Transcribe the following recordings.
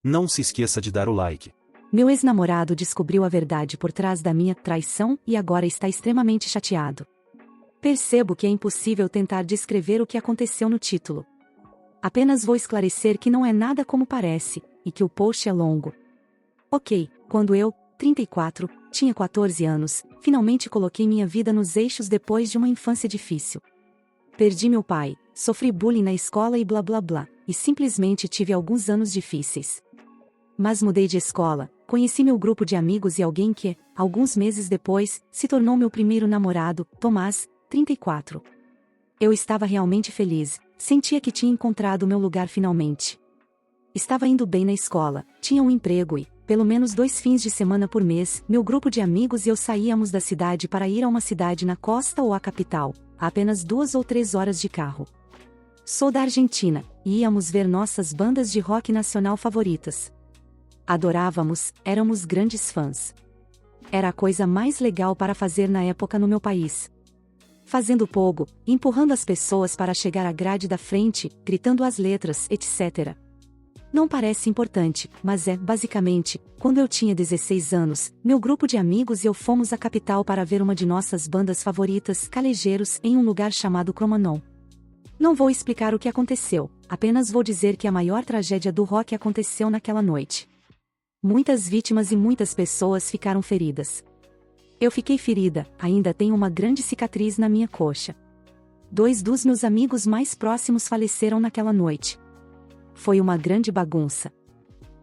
Não se esqueça de dar o like. Meu ex-namorado descobriu a verdade por trás da minha traição e agora está extremamente chateado. Percebo que é impossível tentar descrever o que aconteceu no título. Apenas vou esclarecer que não é nada como parece, e que o post é longo. Ok, quando eu, 34, tinha 14 anos, finalmente coloquei minha vida nos eixos depois de uma infância difícil. Perdi meu pai, sofri bullying na escola e blá blá blá, e simplesmente tive alguns anos difíceis. Mas mudei de escola, conheci meu grupo de amigos e alguém que, alguns meses depois, se tornou meu primeiro namorado, Tomás, 34. Eu estava realmente feliz, sentia que tinha encontrado meu lugar finalmente. Estava indo bem na escola, tinha um emprego e, pelo menos 2 fins de semana por mês, meu grupo de amigos e eu saíamos da cidade para ir a uma cidade na costa ou à capital, a apenas 2 ou 3 horas de carro. Sou da Argentina, e íamos ver nossas bandas de rock nacional favoritas. Adorávamos, éramos grandes fãs. Era a coisa mais legal para fazer na época no meu país. Fazendo pogo, empurrando as pessoas para chegar à grade da frente, gritando as letras, etc. Não parece importante, mas é, basicamente, quando eu tinha 16 anos, meu grupo de amigos e eu fomos à capital para ver uma de nossas bandas favoritas, Calejeiros, em um lugar chamado Cromanon. Não vou explicar o que aconteceu, apenas vou dizer que a maior tragédia do rock aconteceu naquela noite. Muitas vítimas e muitas pessoas ficaram feridas. Eu fiquei ferida, ainda tenho uma grande cicatriz na minha coxa. 2 dos meus amigos mais próximos faleceram naquela noite. Foi uma grande bagunça.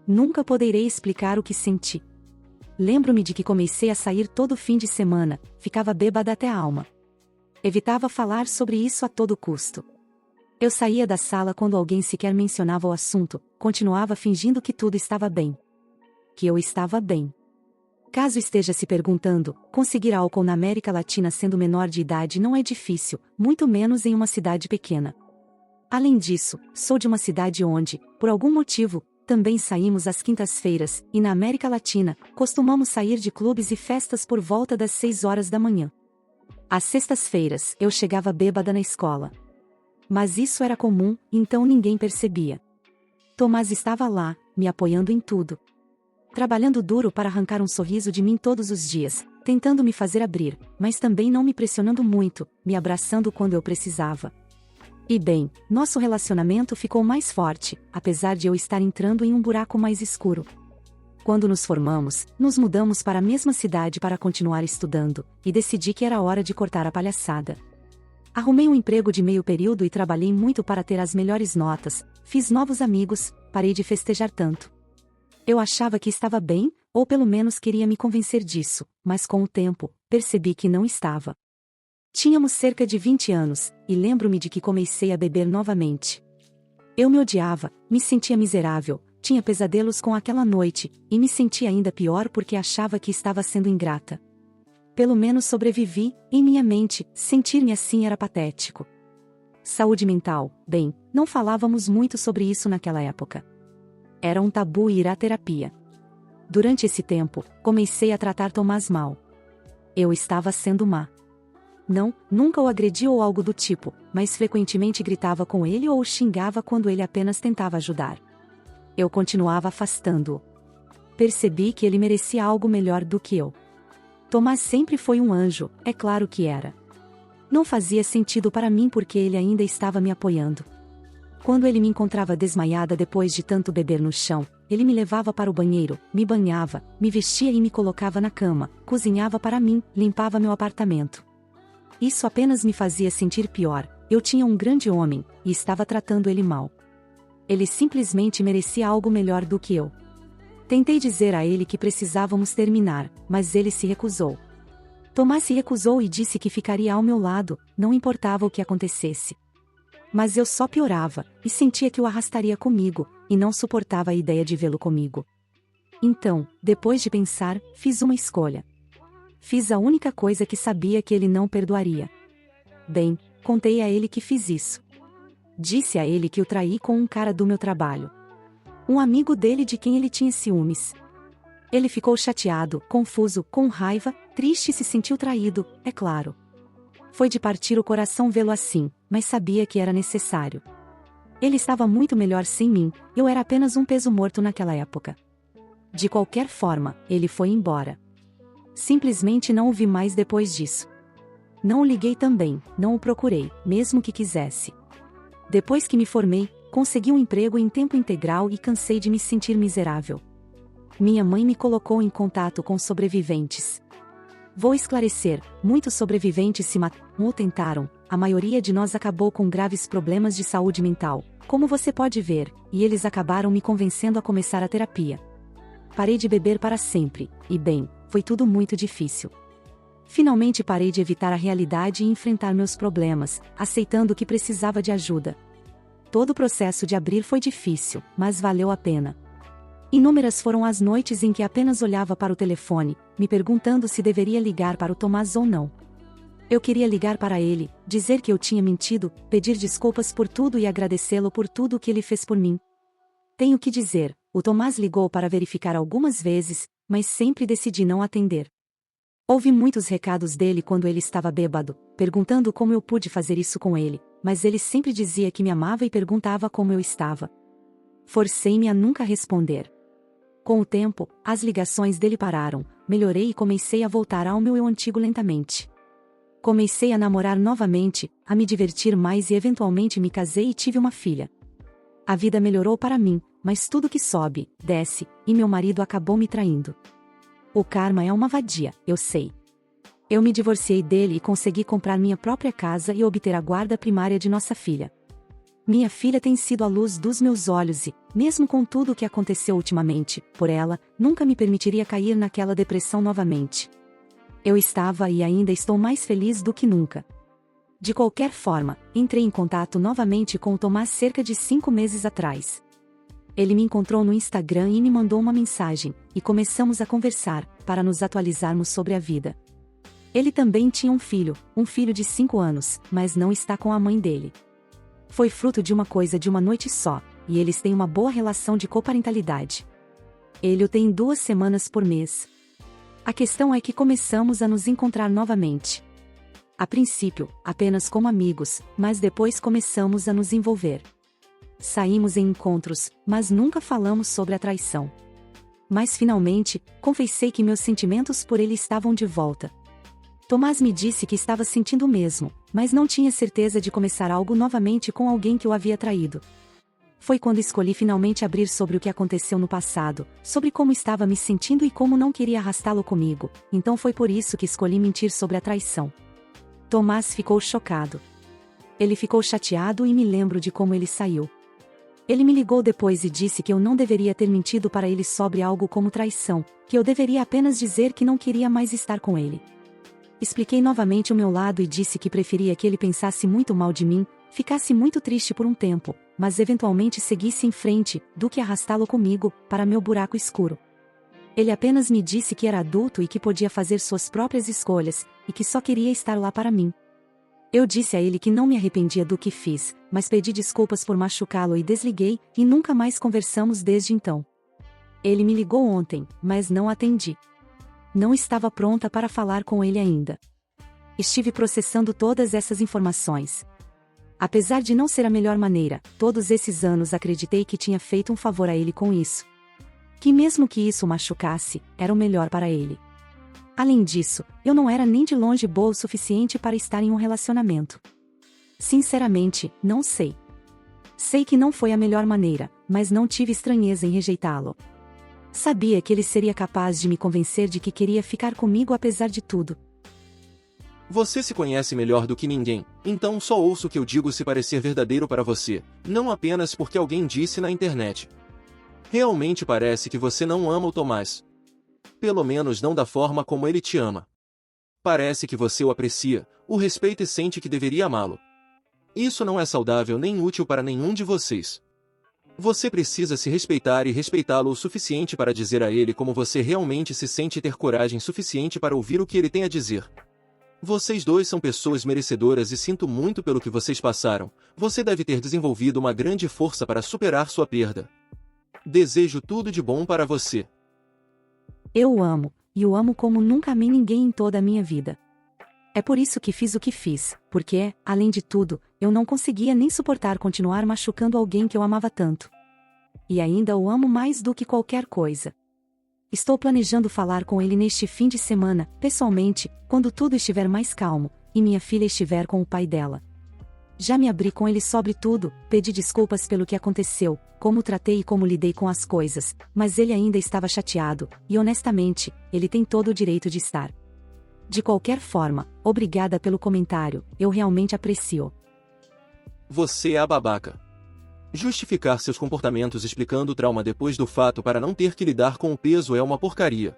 Nunca poderei explicar o que senti. Lembro-me de que comecei a sair todo fim de semana, ficava bêbada até a alma. Evitava falar sobre isso a todo custo. Eu saía da sala quando alguém sequer mencionava o assunto, continuava fingindo que tudo estava bem. Que eu estava bem. Caso esteja se perguntando, conseguir álcool na América Latina sendo menor de idade não é difícil, muito menos em uma cidade pequena. Além disso, sou de uma cidade onde, por algum motivo, também saímos às quintas-feiras, e na América Latina, costumamos sair de clubes e festas por volta das 6 horas da manhã. Às sextas-feiras, eu chegava bêbada na escola. Mas isso era comum, então ninguém percebia. Tomás estava lá, me apoiando em tudo. Trabalhando duro para arrancar um sorriso de mim todos os dias, tentando me fazer abrir, mas também não me pressionando muito, me abraçando quando eu precisava. E bem, nosso relacionamento ficou mais forte, apesar de eu estar entrando em um buraco mais escuro. Quando nos formamos, nos mudamos para a mesma cidade para continuar estudando, e decidi que era hora de cortar a palhaçada. Arrumei um emprego de meio período e trabalhei muito para ter as melhores notas, fiz novos amigos, parei de festejar tanto. Eu achava que estava bem, ou pelo menos queria me convencer disso, mas com o tempo, percebi que não estava. Tínhamos cerca de 20 anos, e lembro-me de que comecei a beber novamente. Eu me odiava, me sentia miserável, tinha pesadelos com aquela noite, e me sentia ainda pior porque achava que estava sendo ingrata. Pelo menos sobrevivi, em minha mente, sentir-me assim era patético. Saúde mental, bem, não falávamos muito sobre isso naquela época. Era um tabu ir à terapia. Durante esse tempo, comecei a tratar Tomás mal. Eu estava sendo má. Não, nunca o agredi ou algo do tipo, mas frequentemente gritava com ele ou o xingava quando ele apenas tentava ajudar. Eu continuava afastando-o. Percebi que ele merecia algo melhor do que eu. Tomás sempre foi um anjo, é claro que era. Não fazia sentido para mim porque ele ainda estava me apoiando. Quando ele me encontrava desmaiada depois de tanto beber no chão, ele me levava para o banheiro, me banhava, me vestia e me colocava na cama, cozinhava para mim, limpava meu apartamento. Isso apenas me fazia sentir pior, eu tinha um grande homem, e estava tratando ele mal. Ele simplesmente merecia algo melhor do que eu. Tentei dizer a ele que precisávamos terminar, mas ele se recusou. Tomás se recusou e disse que ficaria ao meu lado, não importava o que acontecesse. Mas eu só piorava, e sentia que o arrastaria comigo, e não suportava a ideia de vê-lo comigo. Então, depois de pensar, fiz uma escolha. Fiz a única coisa que sabia que ele não perdoaria. Bem, contei a ele que fiz isso. Disse a ele que o traí com um cara do meu trabalho. Um amigo dele de quem ele tinha ciúmes. Ele ficou chateado, confuso, com raiva, triste e se sentiu traído, é claro. Foi de partir o coração vê-lo assim, mas sabia que era necessário. Ele estava muito melhor sem mim, eu era apenas um peso morto naquela época. De qualquer forma, ele foi embora. Simplesmente não o vi mais depois disso. Não o liguei também, não o procurei, mesmo que quisesse. Depois que me formei, consegui um emprego em tempo integral e cansei de me sentir miserável. Minha mãe me colocou em contato com sobreviventes. Vou esclarecer, muitos sobreviventes se mataram ou tentaram, a maioria de nós acabou com graves problemas de saúde mental, como você pode ver, e eles acabaram me convencendo a começar a terapia. Parei de beber para sempre, e bem, foi tudo muito difícil. Finalmente parei de evitar a realidade e enfrentar meus problemas, aceitando que precisava de ajuda. Todo o processo de abrir foi difícil, mas valeu a pena. Inúmeras foram as noites em que apenas olhava para o telefone, me perguntando se deveria ligar para o Tomás ou não. Eu queria ligar para ele, dizer que eu tinha mentido, pedir desculpas por tudo e agradecê-lo por tudo o que ele fez por mim. Tenho que dizer, o Tomás ligou para verificar algumas vezes, mas sempre decidi não atender. Ouvi muitos recados dele quando ele estava bêbado, perguntando como eu pude fazer isso com ele, mas ele sempre dizia que me amava e perguntava como eu estava. Forcei-me a nunca responder. Com o tempo, as ligações dele pararam, melhorei e comecei a voltar ao meu eu antigo lentamente. Comecei a namorar novamente, a me divertir mais e eventualmente me casei e tive uma filha. A vida melhorou para mim, mas tudo que sobe, desce, e meu marido acabou me traindo. O karma é uma vadia, eu sei. Eu me divorciei dele e consegui comprar minha própria casa e obter a guarda primária de nossa filha. Minha filha tem sido a luz dos meus olhos e, mesmo com tudo o que aconteceu ultimamente, por ela, nunca me permitiria cair naquela depressão novamente. Eu estava e ainda estou mais feliz do que nunca. De qualquer forma, entrei em contato novamente com o Tomás cerca de 5 meses atrás. Ele me encontrou no Instagram e me mandou uma mensagem, e começamos a conversar, para nos atualizarmos sobre a vida. Ele também tinha um filho de 5 anos, mas não está com a mãe dele. Foi fruto de uma coisa de uma noite só, e eles têm uma boa relação de coparentalidade. Ele o tem 2 semanas por mês. A questão é que começamos a nos encontrar novamente. A princípio, apenas como amigos, mas depois começamos a nos envolver. Saímos em encontros, mas nunca falamos sobre a traição. Mas finalmente, confessei que meus sentimentos por ele estavam de volta. Tomás me disse que estava sentindo o mesmo, mas não tinha certeza de começar algo novamente com alguém que o havia traído. Foi quando escolhi finalmente abrir sobre o que aconteceu no passado, sobre como estava me sentindo e como não queria arrastá-lo comigo, então foi por isso que escolhi mentir sobre a traição. Tomás ficou chocado. Ele ficou chateado e me lembro de como ele saiu. Ele me ligou depois e disse que eu não deveria ter mentido para ele sobre algo como traição, que eu deveria apenas dizer que não queria mais estar com ele. Expliquei novamente o meu lado e disse que preferia que ele pensasse muito mal de mim, ficasse muito triste por um tempo, mas eventualmente seguisse em frente, do que arrastá-lo comigo, para meu buraco escuro. Ele apenas me disse que era adulto e que podia fazer suas próprias escolhas, e que só queria estar lá para mim. Eu disse a ele que não me arrependia do que fiz, mas pedi desculpas por machucá-lo e desliguei, e nunca mais conversamos desde então. Ele me ligou ontem, mas não atendi. Não estava pronta para falar com ele ainda. Estive processando todas essas informações. Apesar de não ser a melhor maneira, todos esses anos acreditei que tinha feito um favor a ele com isso. Que mesmo que isso o machucasse, era o melhor para ele. Além disso, eu não era nem de longe boa o suficiente para estar em um relacionamento. Sinceramente, não sei. Sei que não foi a melhor maneira, mas não tive estranheza em rejeitá-lo. Sabia que ele seria capaz de me convencer de que queria ficar comigo apesar de tudo. Você se conhece melhor do que ninguém, então só ouça o que eu digo se parecer verdadeiro para você, não apenas porque alguém disse na internet. Realmente parece que você não ama o Tomás. Pelo menos não da forma como ele te ama. Parece que você o aprecia, o respeita e sente que deveria amá-lo. Isso não é saudável nem útil para nenhum de vocês. Você precisa se respeitar e respeitá-lo o suficiente para dizer a ele como você realmente se sente e ter coragem suficiente para ouvir o que ele tem a dizer. Vocês dois são pessoas merecedoras e sinto muito pelo que vocês passaram. Você deve ter desenvolvido uma grande força para superar sua perda. Desejo tudo de bom para você. Eu o amo, e o amo como nunca amei ninguém em toda a minha vida. É por isso que fiz o que fiz, porque, além de tudo, eu não conseguia nem suportar continuar machucando alguém que eu amava tanto. E ainda o amo mais do que qualquer coisa. Estou planejando falar com ele neste fim de semana, pessoalmente, quando tudo estiver mais calmo, e minha filha estiver com o pai dela. Já me abri com ele sobre tudo, pedi desculpas pelo que aconteceu, como tratei e como lidei com as coisas, mas ele ainda estava chateado, e honestamente, ele tem todo o direito de estar. De qualquer forma, obrigada pelo comentário, eu realmente aprecio. Você é a babaca. Justificar seus comportamentos explicando o trauma depois do fato para não ter que lidar com o peso é uma porcaria.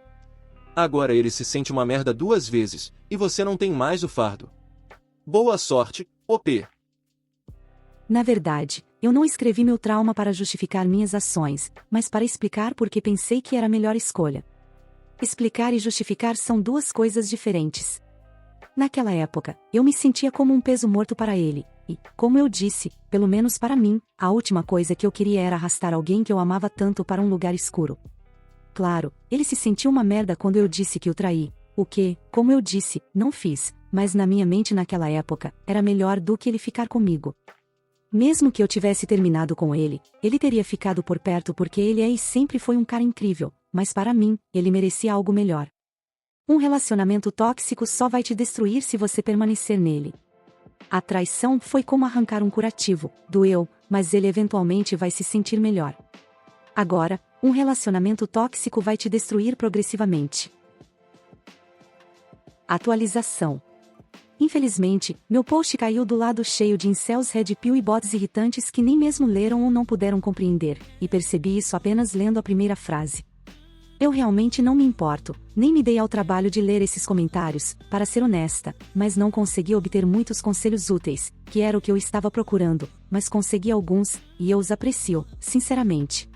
Agora ele se sente uma merda 2 vezes, e você não tem mais o fardo. Boa sorte, OP. Na verdade, eu não escrevi meu trauma para justificar minhas ações, mas para explicar por que pensei que era a melhor escolha. Explicar e justificar são 2 coisas diferentes. Naquela época, eu me sentia como um peso morto para ele, e, como eu disse, pelo menos para mim, a última coisa que eu queria era arrastar alguém que eu amava tanto para um lugar escuro. Claro, ele se sentiu uma merda quando eu disse que o traí, o que, como eu disse, não fiz, mas na minha mente naquela época, era melhor do que ele ficar comigo. Mesmo que eu tivesse terminado com ele, ele teria ficado por perto porque ele é e sempre foi um cara incrível, mas para mim, ele merecia algo melhor. Um relacionamento tóxico só vai te destruir se você permanecer nele. A traição foi como arrancar um curativo, doeu, mas ele eventualmente vai se sentir melhor. Agora, um relacionamento tóxico vai te destruir progressivamente. Atualização. Infelizmente, meu post caiu do lado cheio de incels red pill e bots irritantes que nem mesmo leram ou não puderam compreender, e percebi isso apenas lendo a primeira frase. Eu realmente não me importo, nem me dei ao trabalho de ler esses comentários, para ser honesta, mas não consegui obter muitos conselhos úteis, que era o que eu estava procurando, mas consegui alguns, e eu os aprecio, sinceramente.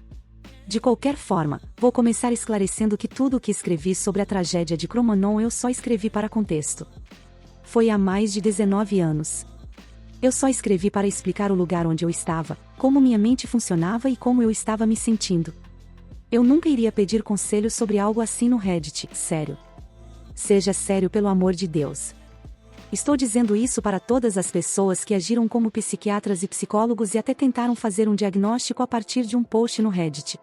De qualquer forma, vou começar esclarecendo que tudo o que escrevi sobre a tragédia de Cromanon eu só escrevi para contexto. Foi há mais de 19 anos. Eu só escrevi para explicar o lugar onde eu estava, como minha mente funcionava e como eu estava me sentindo. Eu nunca iria pedir conselhos sobre algo assim no Reddit, sério. Seja sério pelo amor de Deus. Estou dizendo isso para todas as pessoas que agiram como psiquiatras e psicólogos e até tentaram fazer um diagnóstico a partir de um post no Reddit.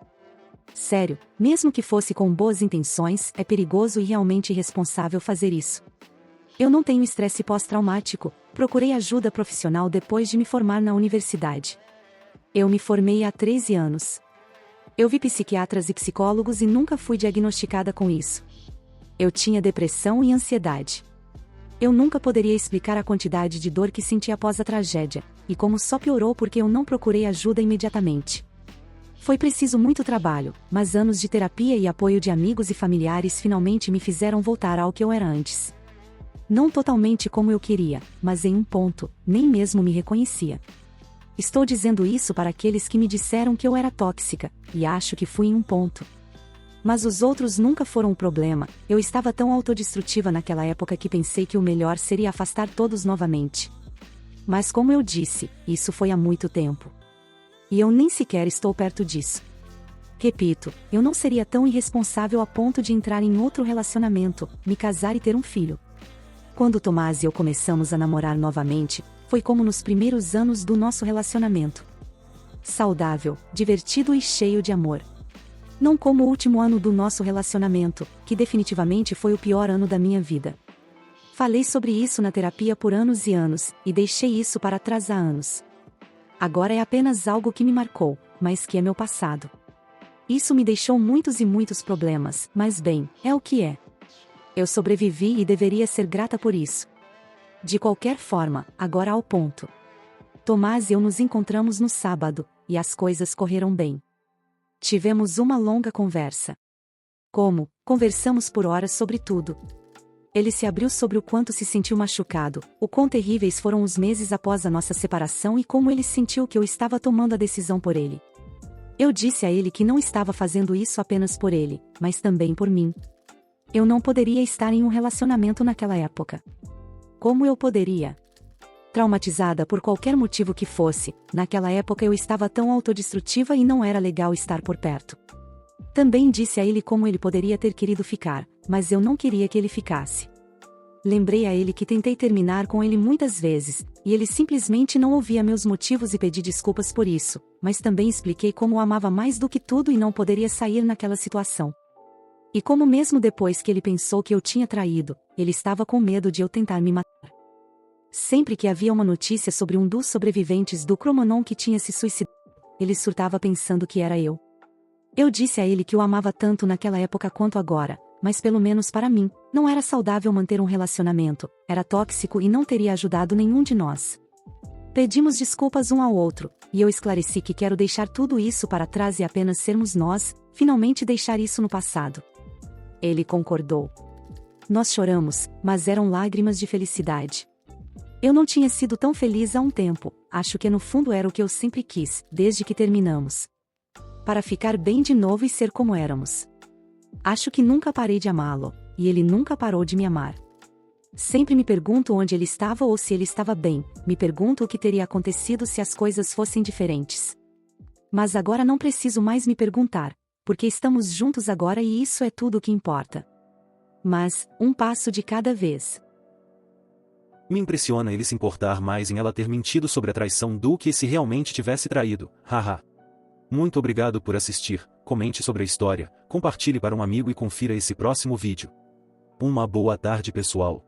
Sério, mesmo que fosse com boas intenções, é perigoso e realmente irresponsável fazer isso. Eu não tenho estresse pós-traumático, procurei ajuda profissional depois de me formar na universidade. Eu me formei há 13 anos. Eu vi psiquiatras e psicólogos e nunca fui diagnosticada com isso. Eu tinha depressão e ansiedade. Eu nunca poderia explicar a quantidade de dor que senti após a tragédia, e como só piorou porque eu não procurei ajuda imediatamente. Foi preciso muito trabalho, mas anos de terapia e apoio de amigos e familiares finalmente me fizeram voltar ao que eu era antes. Não totalmente como eu queria, mas em um ponto, nem mesmo me reconhecia. Estou dizendo isso para aqueles que me disseram que eu era tóxica, e acho que fui em um ponto. Mas os outros nunca foram um problema, eu estava tão autodestrutiva naquela época que pensei que o melhor seria afastar todos novamente. Mas como eu disse, isso foi há muito tempo. E eu nem sequer estou perto disso. Repito, eu não seria tão irresponsável a ponto de entrar em outro relacionamento, me casar e ter um filho. Quando Tomás e eu começamos a namorar novamente, foi como nos primeiros anos do nosso relacionamento. Saudável, divertido e cheio de amor. Não como o último ano do nosso relacionamento, que definitivamente foi o pior ano da minha vida. Falei sobre isso na terapia por anos e anos, e deixei isso para trás há anos. Agora é apenas algo que me marcou, mas que é meu passado. Isso me deixou muitos e muitos problemas, mas bem, é o que é. Eu sobrevivi e deveria ser grata por isso. De qualquer forma, agora ao ponto. Tomás e eu nos encontramos no sábado, e as coisas correram bem. Tivemos uma longa conversa. Como, conversamos por horas sobre tudo. Ele se abriu sobre o quanto se sentiu machucado, o quão terríveis foram os meses após a nossa separação e como ele sentiu que eu estava tomando a decisão por ele. Eu disse a ele que não estava fazendo isso apenas por ele, mas também por mim. Eu não poderia estar em um relacionamento naquela época. Como eu poderia? Traumatizada por qualquer motivo que fosse, naquela época eu estava tão autodestrutiva e não era legal estar por perto. Também disse a ele como ele poderia ter querido ficar, mas eu não queria que ele ficasse. Lembrei a ele que tentei terminar com ele muitas vezes, e ele simplesmente não ouvia meus motivos e pedi desculpas por isso, mas também expliquei como o amava mais do que tudo e não poderia sair naquela situação. E como mesmo depois que ele pensou que eu tinha traído, ele estava com medo de eu tentar me matar. Sempre que havia uma notícia sobre um dos sobreviventes do Cromanon que tinha se suicidado, ele surtava pensando que era eu. Eu disse a ele que o amava tanto naquela época quanto agora, mas pelo menos para mim, não era saudável manter um relacionamento, era tóxico e não teria ajudado nenhum de nós. Pedimos desculpas um ao outro, e eu esclareci que quero deixar tudo isso para trás e apenas sermos nós, finalmente deixar isso no passado. Ele concordou. Nós choramos, mas eram lágrimas de felicidade. Eu não tinha sido tão feliz há um tempo, acho que no fundo era o que eu sempre quis, desde que terminamos. Para ficar bem de novo e ser como éramos. Acho que nunca parei de amá-lo, e ele nunca parou de me amar. Sempre me pergunto onde ele estava ou se ele estava bem, me pergunto o que teria acontecido se as coisas fossem diferentes. Mas agora não preciso mais me perguntar, porque estamos juntos agora e isso é tudo o que importa. Mas, um passo de cada vez. Me impressiona ele se importar mais em ela ter mentido sobre a traição do que se realmente tivesse traído, haha. Muito obrigado por assistir, comente sobre a história, compartilhe para um amigo e confira esse próximo vídeo. Uma boa tarde pessoal.